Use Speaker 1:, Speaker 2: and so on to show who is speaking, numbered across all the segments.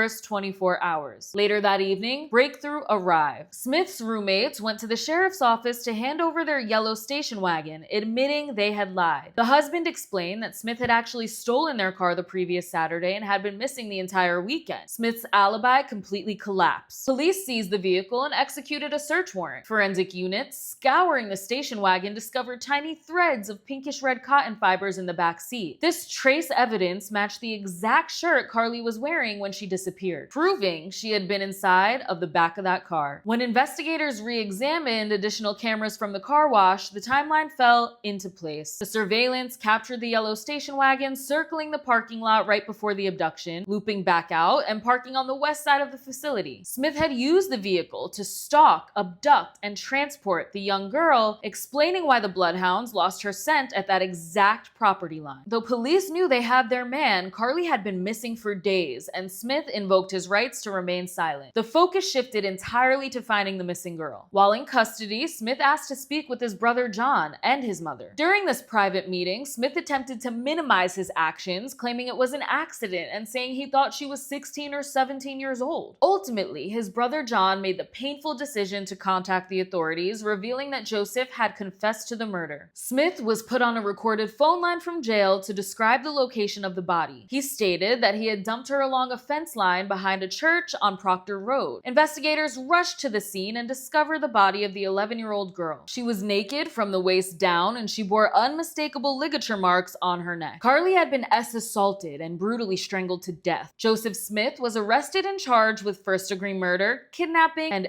Speaker 1: first 24 hours. Later that evening, breakthrough arrived. Smith's roommates went to the sheriff's office to hand over their yellow station wagon, admitting they had lied. The husband explained that Smith had actually stolen their car the previous Saturday and had been missing the entire weekend. Smith's alibi completely collapsed. Police seized the vehicle and executed a search warrant. Forensic units, scouring the station wagon, discovered tiny threads of pinkish-red cotton fibers in the back seat. This trace evidence matched the exact shirt Carlie was wearing when she disappeared, proving she had been inside of the back of that car. When investigators re-examined additional cameras from the car wash, the timeline fell into place. The surveillance captured the yellow station wagon circling the parking lot right before the abduction, looping back out, and parking on the west side of the facility. Smith had used the vehicle to stalk, abduct, and transport the young girl, explaining why the bloodhounds lost her scent at that exact property line. Though police knew they had their man, Carlie had been missing for days, and Smith invoked his rights to remain silent. The focus shifted entirely to finding the missing girl. While in custody, Smith asked to speak with his brother John and his mother. During this private meeting, Smith attempted to minimize his actions, claiming it was an accident and saying he thought she was 16 or 17 years old. Ultimately, his brother John made the painful decision to contact the authorities, revealing that Joseph had confessed to the murder. Smith was put on a recorded phone line from jail to describe the location of the body. He stated that he had dumped her along a fence line behind a church on Proctor Road. Investigators rushed to the scene and discovered the body of the 11-year-old girl. She was naked from the waist down, and she bore unmistakable ligature marks on her neck. Carlie had been assaulted and brutally strangled to death. Joseph Smith was arrested and charged with first-degree murder, kidnapping, and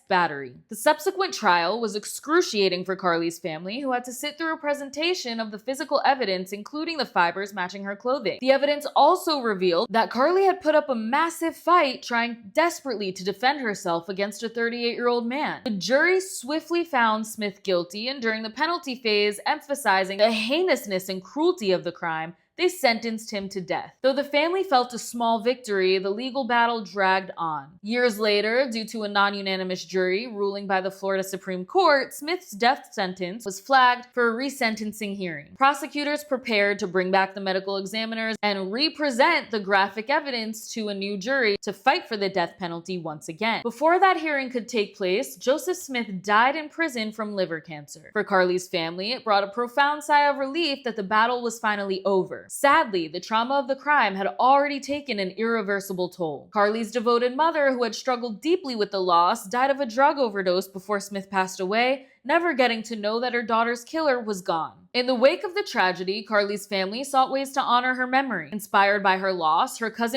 Speaker 1: battery. The subsequent trial was excruciating for Carlie's family, who had to sit through a presentation of the physical evidence, including the fibers matching her clothing. The evidence also revealed that Carlie had put up a massive fight, trying desperately to defend herself against a 38-year-old man. The jury swiftly found Smith guilty, and during the penalty phase, emphasizing the heinousness and cruelty of the crime, they sentenced him to death. Though the family felt a small victory, the legal battle dragged on. Years later, due to a non-unanimous jury ruling by the Florida Supreme Court, Smith's death sentence was flagged for a resentencing hearing. Prosecutors prepared to bring back the medical examiners and re-present the graphic evidence to a new jury to fight for the death penalty once again. Before that hearing could take place, Joseph Smith died in prison from liver cancer. For Carlie's family, it brought a profound sigh of relief that the battle was finally over. Sadly, the trauma of the crime had already taken an irreversible toll. Carlie's devoted mother, who had struggled deeply with the loss, died of a drug overdose before Smith passed away, never getting to know that her daughter's killer was gone. In the wake of the tragedy, Carlie's family sought ways to honor her memory. Inspired by her loss, her cousin